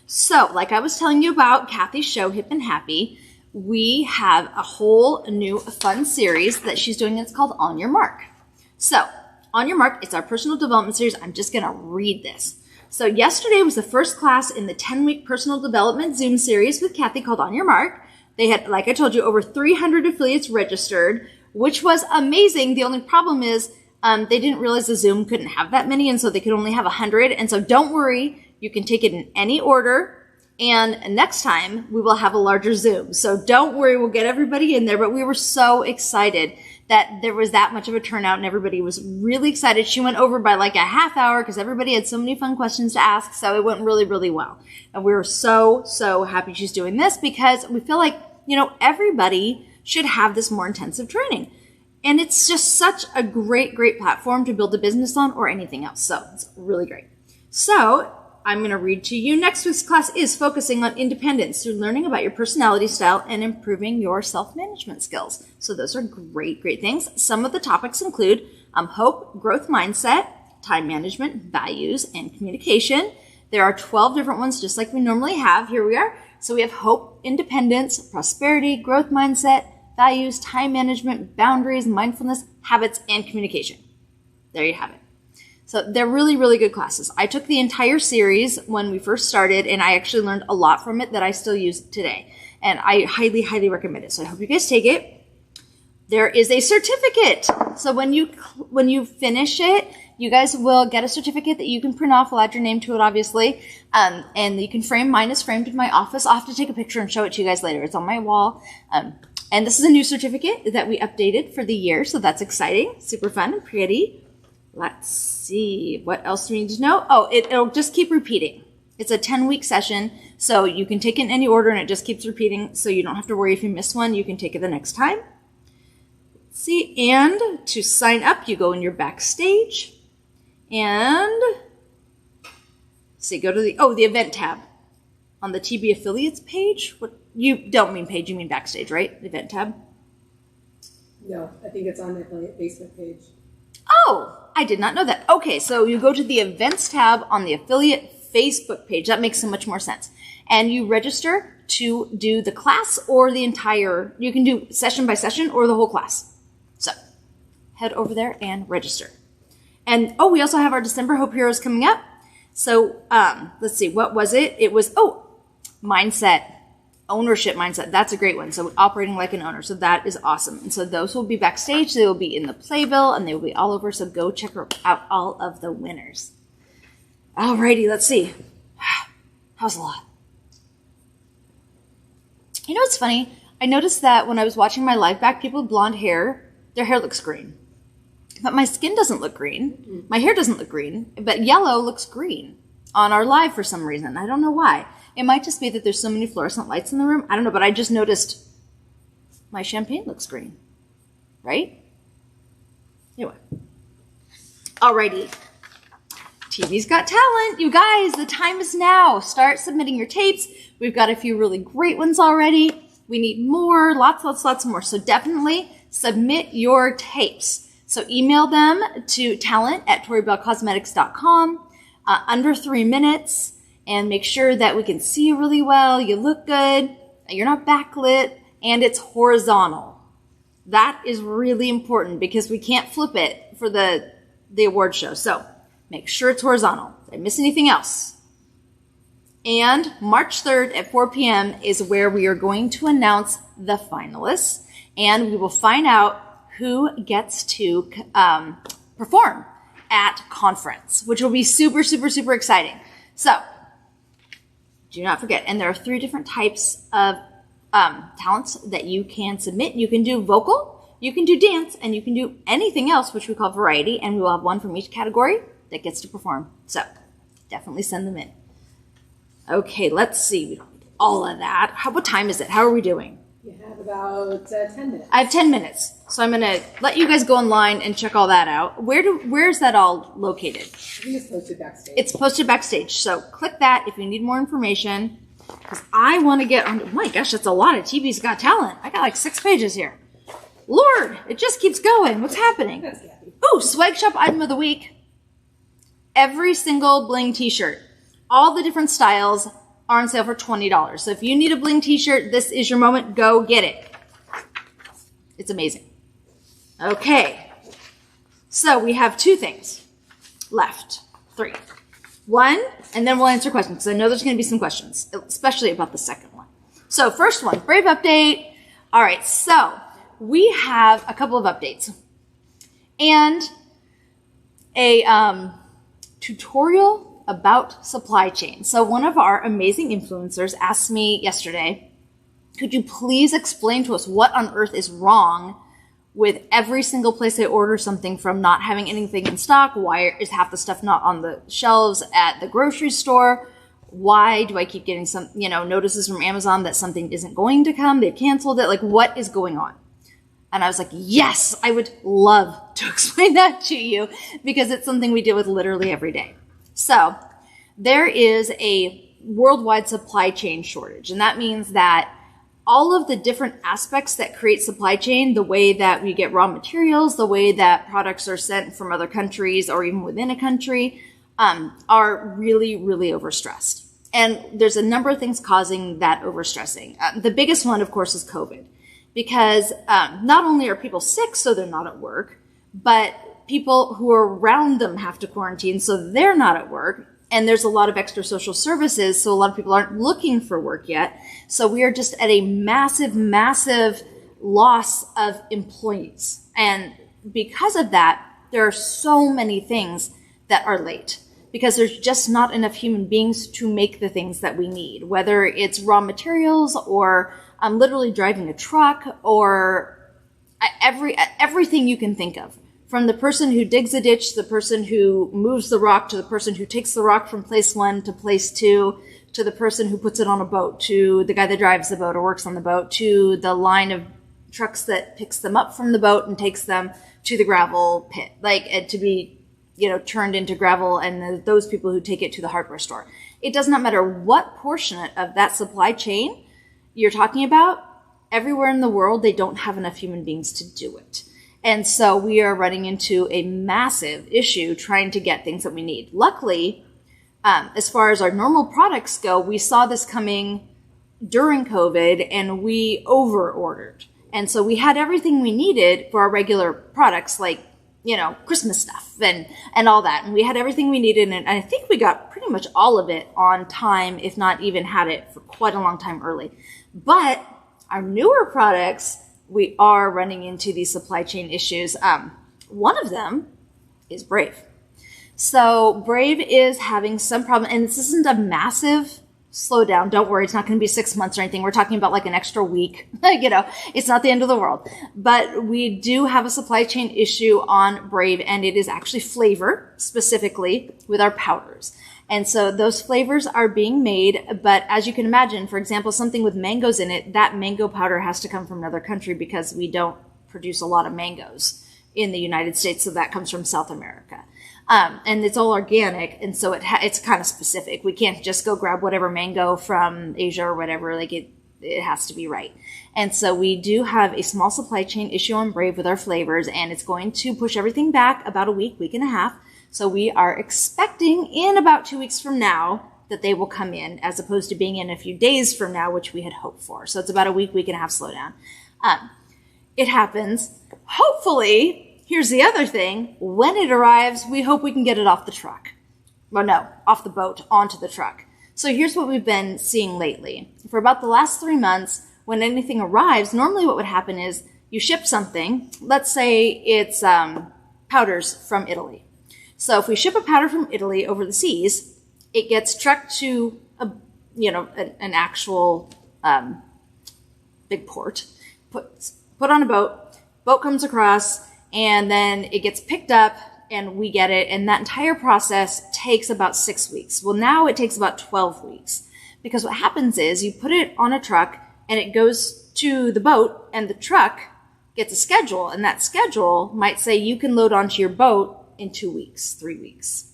So, like I was telling you about Kathy's show, Hip and Happy, we have a whole new fun series that she's doing. It's called On Your Mark. So, On Your Mark, it's our personal development series. I'm just going to read this. So, yesterday was the first class in the 10-week personal development Zoom series with Kathy called On Your Mark. They had, like I told you, over 300 affiliates registered, which was amazing. The only problem is they didn't realize the Zoom couldn't have that many, and so they could only have 100. And so don't worry. You can take it in any order. And next time, we will have a larger Zoom. So don't worry, we'll get everybody in there. But we were so excited that there was that much of a turnout and everybody was really excited. She went over by like a half hour because everybody had so many fun questions to ask. So it went really, really well. And we were so, so happy she's doing this because we feel like, you know, everybody should have this more intensive training. And it's just such a great, great platform to build a business on or anything else. So it's really great. So I'm going to read to you. Next week's class is focusing on independence through learning about your personality style and improving your self-management skills. So those are great, great things. Some of the topics include hope, growth mindset, time management, values, and communication. There are 12 different ones just like we normally have. Here we are. So we have hope, independence, prosperity, growth mindset, values, time management, boundaries, mindfulness, habits, and communication. There you have it. So they're really, really good classes. I took the entire series when we first started, and I actually learned a lot from it that I still use today. And I highly, highly recommend it. So I hope you guys take it. There is a certificate. So when you finish it, you guys will get a certificate that you can print off. We'll add your name to it, obviously. And you can frame. Mine is framed in my office. I'll have to take a picture and show it to you guys later. It's on my wall. And this is a new certificate that we updated for the year. So that's exciting. Super fun and pretty. Let's see. What else do we need to know? Oh, it'll just keep repeating. It's a 10-week session. So you can take it in any order and it just keeps repeating. So you don't have to worry if you miss one. You can take it the next time. See, and to sign up, you go in your backstage and see, go to the event tab on the TB affiliates page. What you don't mean page, you mean backstage, right? The event tab. No, I think it's on the affiliate Facebook page. Oh, I did not know that. Okay, so you go to the events tab on the affiliate Facebook page. That makes so much more sense. And you register to do the class or the entire, you can do session by session or the whole class. So head over there and register. And we also have our December Hope Heroes coming up. So let's see, what was it? It was, mindset, ownership mindset. That's a great one. So operating like an owner. So that is awesome. And so those will be backstage. They will be in the playbill and they will be all over. So go check out all of the winners. Alrighty, let's see. How's a lot? You know what's funny? I noticed that when I was watching my live back, people with blonde hair, their hair looks green. But my skin doesn't look green. My hair doesn't look green. But yellow looks green on our live for some reason. I don't know why. It might just be that there's so many fluorescent lights in the room. I don't know, but I just noticed my champagne looks green. Right? Anyway. Alrighty. TV's Got Talent. You guys, the time is now. Start submitting your tapes. We've got a few really great ones already. We need more, lots more. So definitely submit your tapes. So email them to talent@toribellcosmetics.com, under 3 minutes, and make sure that we can see you really well, you look good, you're not backlit, and it's horizontal. That is really important because we can't flip it for the award show. So make sure it's horizontal. Did I miss anything else? And March 3rd at 4 p.m. is where we are going to announce the finalists, and we will find out who gets to perform at conference, which will be super, super, super exciting. So do not forget. And there are 3 different types of talents that you can submit. You can do vocal, you can do dance, and you can do anything else, which we call variety, and we will have one from each category that gets to perform. So definitely send them in. Okay, let's see. We don't need all of that. What time is it? How are we doing? You have about 10 minutes. I have 10 minutes. So I'm going to let you guys go online and check all that out. Where's that all located? I think it's posted backstage. It's posted backstage. So click that if you need more information. Because I want to get on. Oh my gosh, that's a lot of TV's Got Talent. I got like 6 pages here. Lord, it just keeps going. What's happening? That's Gabby. Ooh, Swag Shop item of the week. Every single bling t-shirt. All the different styles are on sale for $20. So if you need a bling t-shirt, this is your moment. Go get it. It's amazing. Okay. So we have 2 things left. 3. 1, and then we'll answer questions because I know there's going to be some questions, especially about the second one. So first one, Brave update. All right. So we have a couple of updates and a tutorial about supply chain. So one of our amazing influencers asked me yesterday, could you please explain to us what on earth is wrong with every single place I order something from not having anything in stock? Why is half the stuff not on the shelves at the grocery store? Why do I keep getting some, notices from Amazon that something isn't going to come? They've canceled it. Like, what is going on? And I was like, yes, I would love to explain that to you because it's something we deal with literally every day. So there is a worldwide supply chain shortage. And that means that all of the different aspects that create supply chain, the way that we get raw materials, the way that products are sent from other countries or even within a country, are really, really overstressed. And there's a number of things causing that overstressing. The biggest one, of course, is COVID. Because not only are people sick, so they're not at work, but people who are around them have to quarantine, so they're not at work. And there's a lot of extra social services, so a lot of people aren't looking for work yet. So we are just at a massive, massive loss of employees. And because of that, there are so many things that are late because there's just not enough human beings to make the things that we need, whether it's raw materials or literally driving a truck or everything you can think of. From the person who digs a ditch, the person who moves the rock, to the person who takes the rock from place 1 to place 2, to the person who puts it on a boat, to the guy that drives the boat or works on the boat, to the line of trucks that picks them up from the boat and takes them to the gravel pit, to be, turned into gravel, and those people who take it to the hardware store. It does not matter what portion of that supply chain you're talking about. Everywhere in the world, they don't have enough human beings to do it. And so we are running into a massive issue trying to get things that we need. Luckily, as far as our normal products go, we saw this coming during COVID and we over-ordered. And so we had everything we needed for our regular products, like, Christmas stuff and all that. And we had everything we needed. And I think we got pretty much all of it on time, if not even had it for quite a long time early. But our newer products, we are running into these supply chain issues. One of them is Brave. So Brave is having some problem, and this isn't a massive slowdown. Don't worry, it's not going to be 6 months or anything. We're talking about like an extra week. It's not the end of the world. But we do have a supply chain issue on Brave, and it is actually flavor, specifically with our powders. And so those flavors are being made, but as you can imagine, for example, something with mangoes in it, that mango powder has to come from another country because we don't produce a lot of mangoes in the United States, so that comes from South America. And it's all organic, and so it's kind of specific. We can't just go grab whatever mango from Asia or whatever, it has to be right. And so we do have a small supply chain issue on Brave with our flavors, and it's going to push everything back about a week and a half. So we are expecting in about 2 weeks from now that they will come in, as opposed to being in a few days from now, which we had hoped for. So it's about a week and a half slowdown. It happens. Hopefully, here's the other thing. When it arrives, we hope we can get it off the truck. Well, no, off the boat, onto the truck. So here's what we've been seeing lately. For about the last 3 months, when anything arrives, normally what would happen is you ship something. Let's say it's powders from Italy. So if we ship a powder from Italy over the seas, it gets trucked to an actual big port, put on a boat comes across, and then it gets picked up and we get it. And that entire process takes about 6 weeks. Well, now it takes about 12 weeks because what happens is you put it on a truck and it goes to the boat, and the truck gets a schedule, and that schedule might say you can load onto your boat in 2 weeks, 3 weeks.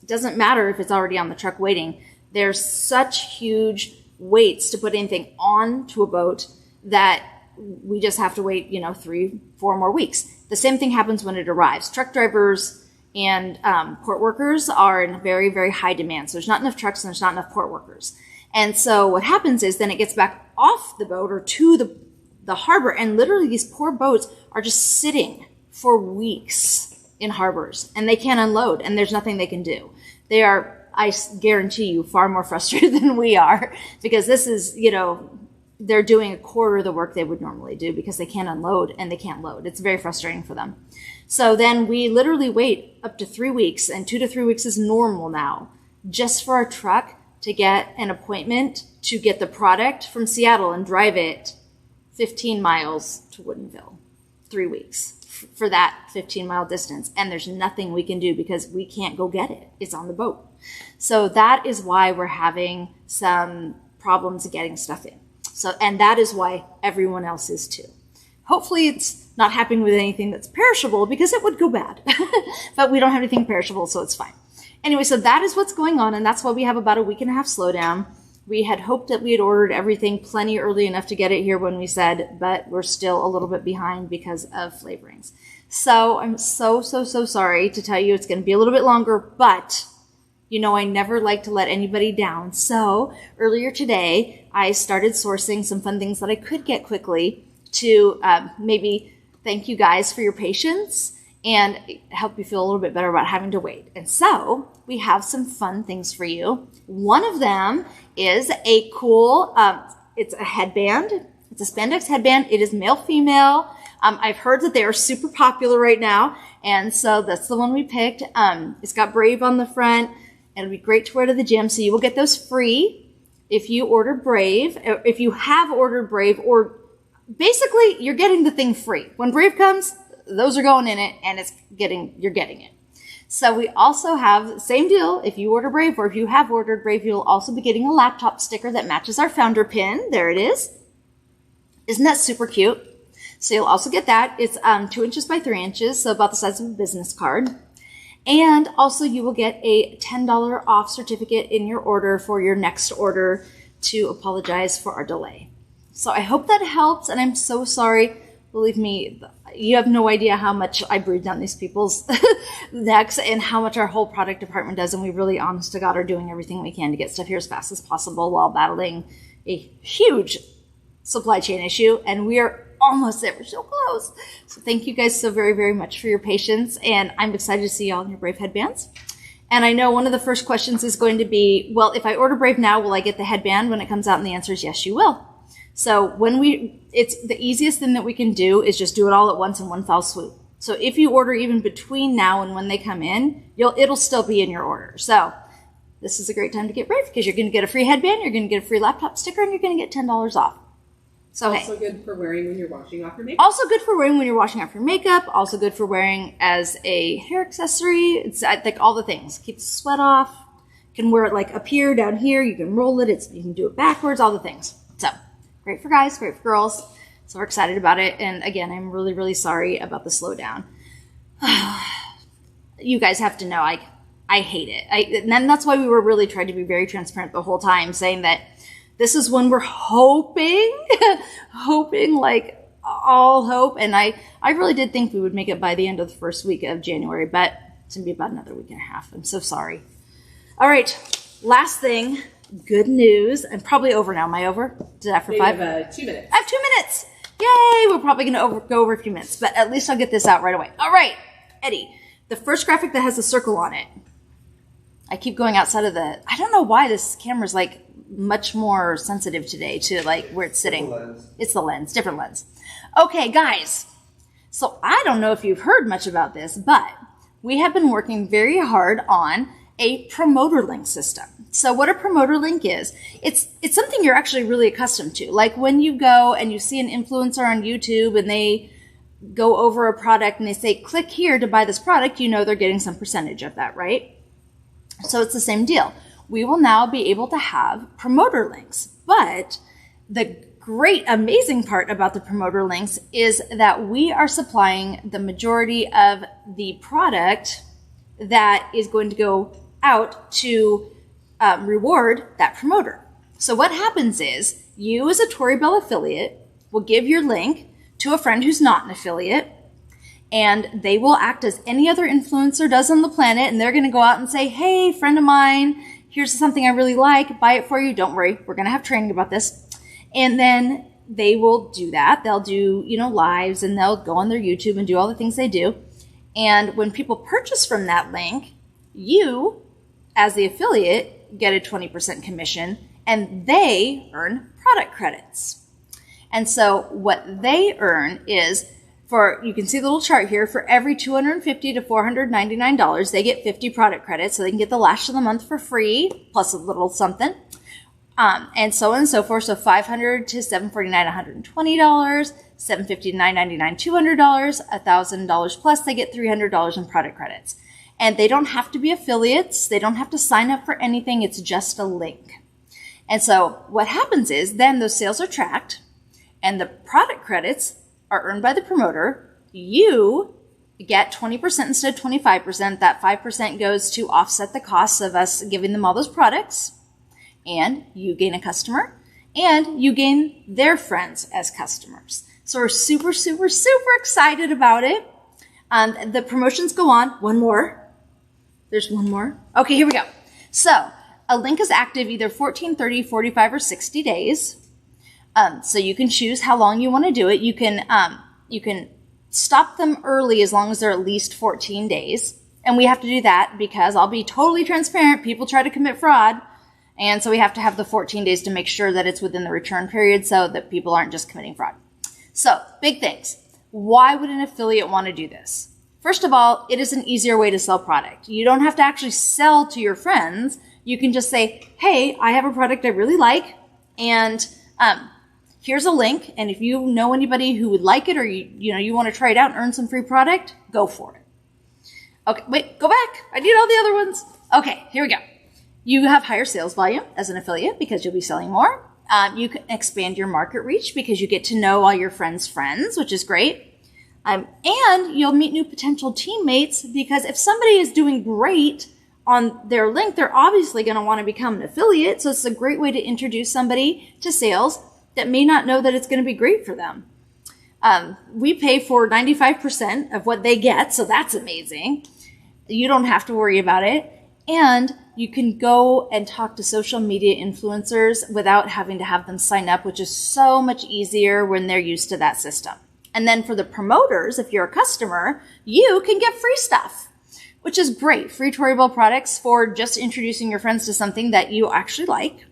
It doesn't matter if it's already on the truck waiting. There's such huge weights to put anything onto a boat that we just have to wait, 3-4 more weeks. The same thing happens when it arrives. Truck drivers and port workers are in very, very high demand. So there's not enough trucks and there's not enough port workers. And so what happens is then it gets back off the boat or to the harbor, and literally these poor boats are just sitting for weeks in harbors, and they can't unload, and there's nothing they can do. They are, I guarantee you, far more frustrated than we are, because this is, they're doing a quarter of the work they would normally do because they can't unload and they can't load. It's very frustrating for them. So then we literally wait up to 3 weeks, and 2 to 3 weeks is normal now, just for a truck to get an appointment to get the product from Seattle and drive it 15 miles to Woodinville. 3 weeks. For that 15-mile distance, and there's nothing we can do because we can't go get it. It's on the boat. So that is why we're having some problems getting stuff in. So, and that is why everyone else is too. Hopefully it's not happening with anything that's perishable, because it would go bad. But we don't have anything perishable, so it's fine. Anyway, so that is what's going on, and that's why we have about a week and a half slowdown. We had hoped that we had ordered everything plenty early enough to get it here when we said, but we're still a little bit behind because of flavorings. So I'm so sorry to tell you it's going to be a little bit longer, but I never like to let anybody down. So earlier today, I started sourcing some fun things that I could get quickly to maybe thank you guys for your patience and help you feel a little bit better about having to wait. And so we have some fun things for you. One of them is a cool, it's a headband. It's a spandex headband. It is male, female. I've heard that they are super popular right now, and so that's the one we picked. It's got Brave on the front. It'll be great to wear to the gym, so you will get those free if you order Brave. If you have ordered Brave, or basically you're getting the thing free. When Brave comes, those are going in it, and you're getting it. So we also have the same deal. If you order Brave, or if you have ordered Brave, you'll also be getting a laptop sticker that matches our founder pin. There it is. Isn't that super cute? So you'll also get that. It's 2 inches by 3 inches, so about the size of a business card. And also you will get a $10 off certificate in your order for your next order to apologize for our delay. So I hope that helps, and I'm so sorry. Believe me, you have no idea how much I breathe down these people's necks and how much our whole product department does, and we really, honest to God, are doing everything we can to get stuff here as fast as possible while battling a huge supply chain issue, and we are almost there. We're so close. So thank you guys so very, very much for your patience, and I'm excited to see y'all in your Brave headbands. And I know one of the first questions is going to be, well, if I order Brave now, will I get the headband when it comes out? And the answer is yes, you will. So it's the easiest thing that we can do is just do it all at once in one foul swoop. So if you order even between now and when they come in, it'll still be in your order. So this is a great time to get Brave, because you're going to get a free headband, you're going to get a free laptop sticker, and you're going to get $10 off. So also good for wearing when you're washing off your makeup. Also good for wearing when you're washing off your makeup. Also good for wearing as a hair accessory. It's like all the things. Keeps the sweat off. You can wear it like up here, down here. You can roll it. You can do it backwards. All the things. So great for guys, great for girls. So we're excited about it. And again, I'm really, really sorry about the slowdown. You guys have to know, I hate it. And that's why we were really trying to be very transparent the whole time, saying that this is when we're hoping like all hope. And I really did think we would make it by the end of the first week of January, but it's going to be about another week and a half. I'm so sorry. All right. Last thing, good news. I'm probably over now. Am I over? Did I for Maybe 5? you have 2 minutes. I have 2 minutes. Yay. We're probably going to go over a few minutes, but at least I'll get this out right away. All right, Eddie, the first graphic that has a circle on it. I keep going outside of I don't know why this camera's like much more sensitive today to like where it's sitting. It's the lens, different lens. Okay, guys. So I don't know if you've heard much about this, but we have been working very hard on a promoter link system. So what a promoter link is, it's something you're actually really accustomed to. Like when you go and you see an influencer on YouTube and they go over a product and they say, click here to buy this product, you know they're getting some percentage of that, right? So it's the same deal. We will now be able to have promoter links, but the great, amazing part about the promoter links is that we are supplying the majority of the product that is going to go out to reward that promoter. So what happens is you as a Tori Bell affiliate will give your link to a friend who's not an affiliate, and they will act as any other influencer does on the planet, and they're going to go out and say, hey, friend of mine, here's something I really like, buy it for you. Don't worry, we're going to have training about this. And then they will do that. They'll do, lives, and they'll go on their YouTube and do all the things they do. And when people purchase from that link, you, as the affiliate, get a 20% commission, and they earn product credits. And so what they earn is, you can see the little chart here, for every $250 to $499, they get 50 product credits, so they can get the lash of the month for free, plus a little something. And so on and so forth. So $500 to $749, $120, $750 to $999, $200, $1,000 plus, they get $300 in product credits. And they don't have to be affiliates. They don't have to sign up for anything. It's just a link. And so what happens is then those sales are tracked and the product credits are earned by the promoter. You get 20% instead of 25%. That 5% goes to offset the costs of us giving them all those products. And you gain a customer, and you gain their friends as customers. So we're super, super, super excited about it. The promotions go on. One more. There's one more. Okay, here we go. So a link is active either 14, 30, 45, or 60 days. So you can choose how long you want to do it. You can stop them early as long as they're at least 14 days. And we have to do that because I'll be totally transparent. People try to commit fraud. And so we have to have the 14 days to make sure that it's within the return period so that people aren't just committing fraud. So big things. Why would an affiliate want to do this? First of all, it is an easier way to sell product. You don't have to actually sell to your friends. You can just say, hey, I have a product I really like, and here's a link. And if you know anybody who would like it, or you want to try it out and earn some free product, go for it. Okay, wait, go back. I need all the other ones. Okay, here we go. You have higher sales volume as an affiliate because you'll be selling more. You can expand your market reach because you get to know all your friends' friends, which is great. And you'll meet new potential teammates because if somebody is doing great on their link, they're obviously going to want to become an affiliate. So it's a great way to introduce somebody to sales that may not know that it's going to be great for them. We pay for 95% of what they get, so that's amazing. You don't have to worry about it. And you can go and talk to social media influencers without having to have them sign up, which is so much easier when they're used to that system. And then for the promoters, if you're a customer, you can get free stuff, which is great. Free Toribel products for just introducing your friends to something that you actually like.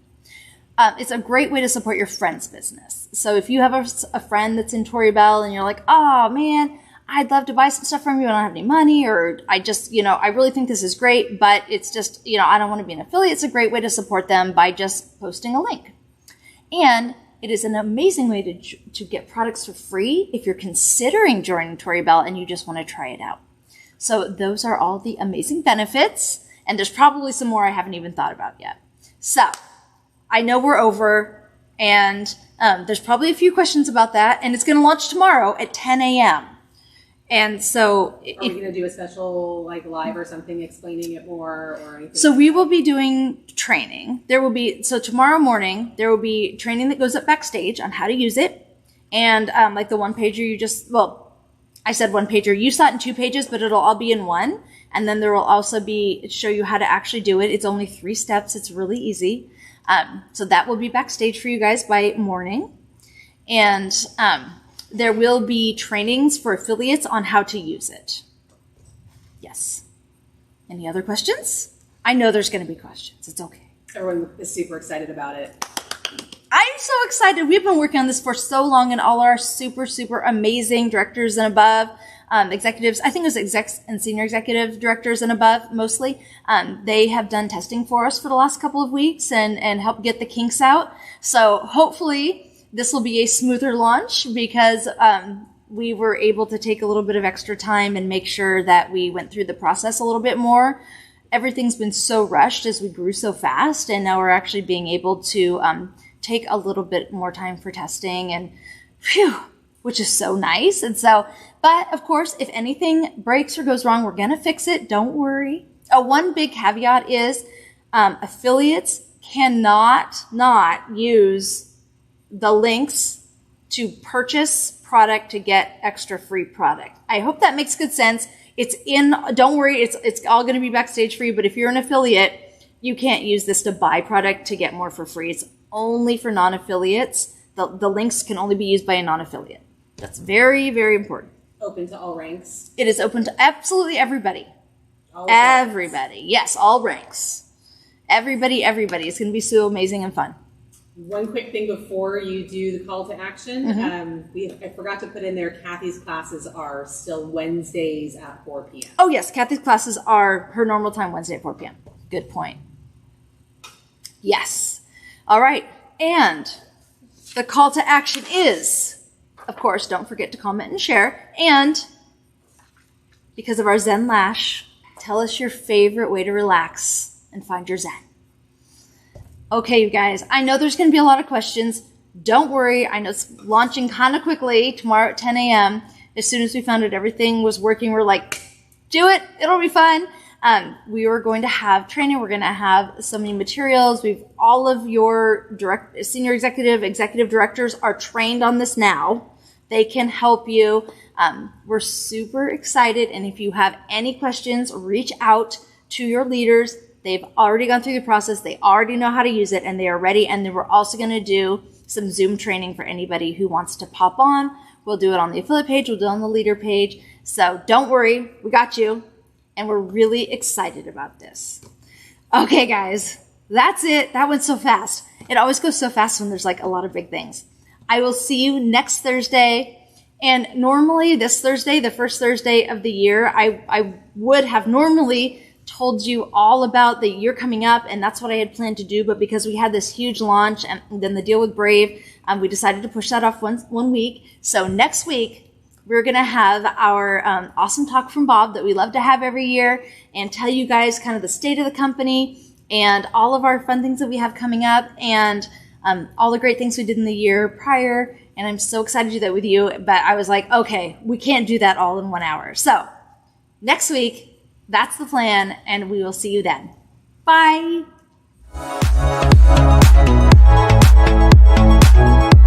It's a great way to support your friend's business. So if you have a friend that's in Toribel and you're like, oh man, I'd love to buy some stuff from you. I don't have any money, or I just, I really think this is great, but it's just, I don't want to be an affiliate. It's a great way to support them by just posting a link. And it is an amazing way to get products for free if you're considering joining Toribel and you just want to try it out. So those are all the amazing benefits. And there's probably some more I haven't even thought about yet. So I know we're over, and there's probably a few questions about that. And it's going to launch tomorrow at 10 a.m. And so are we going to do a special live or something explaining it more or anything? So we will be doing training. So tomorrow morning, there will be training that goes up backstage on how to use it. And the one pager I said one pager. You saw it in 2 pages, but it'll all be in one. And then there will also show you how to actually do it. It's only 3 steps. It's really easy. So that will be backstage for you guys by morning. And there will be trainings for affiliates on how to use it. Yes. Any other questions? I know there's going to be questions. It's okay. Everyone is super excited about it. I'm so excited. We've been working on this for so long, and all our super, super amazing directors and above, executives, I think it was execs and senior executive directors and above mostly, they have done testing for us for the last couple of weeks and helped get the kinks out. So hopefully this will be a smoother launch because we were able to take a little bit of extra time and make sure that we went through the process a little bit more. Everything's been so rushed as we grew so fast, and now we're actually being able to take a little bit more time for testing, and which is so nice. And so, but of course, if anything breaks or goes wrong, we're going to fix it. Don't worry. One big caveat is affiliates cannot not use the links to purchase product to get extra free product. I hope that makes good sense. Don't worry, it's all going to be backstage for you, but if you're an affiliate, you can't use this to buy product to get more for free. It's only for non-affiliates. The links can only be used by a non-affiliate. That's very, very important. Open to all ranks. It is open to absolutely everybody. Everybody. Yes, all ranks. Everybody. It's going to be so amazing and fun. One quick thing before you do the call to action. I forgot to put in there, Kathy's classes are still Wednesdays at 4 p.m. Oh, yes. Kathy's classes are her normal time, Wednesday at 4 p.m. Good point. Yes. All right. And the call to action is, of course, don't forget to comment and share. And because of our Zen Lash, tell us your favorite way to relax and find your Zen. Okay, you guys, I know there's going to be a lot of questions. Don't worry. I know it's launching kind of quickly tomorrow at 10 a.m. As soon as we found out everything was working, we're like, do it. It'll be fun. We are going to have training. We're going to have so many materials. All of your senior executive directors are trained on this now. They can help you. We're super excited. And if you have any questions, reach out to your leaders. They've already gone through the process. They already know how to use it, and they are ready. And then we're also going to do some Zoom training for anybody who wants to pop on. We'll do it on the affiliate page. We'll do it on the leader page. So don't worry. We got you. And we're really excited about this. Okay, guys, that's it. That went so fast. It always goes so fast when there's a lot of big things. I will see you next Thursday. And normally this Thursday, the first Thursday of the year, I would have normally told you all about the year coming up, and that's what I had planned to do. But because we had this huge launch and then the deal with Brave, we decided to push that off one week. So next week, we're going to have our awesome talk from Bob that we love to have every year and tell you guys kind of the state of the company and all of our fun things that we have coming up and all the great things we did in the year prior. And I'm so excited to do that with you. But I was like, okay, we can't do that all in 1 hour. So next week, that's the plan, and we will see you then. Bye.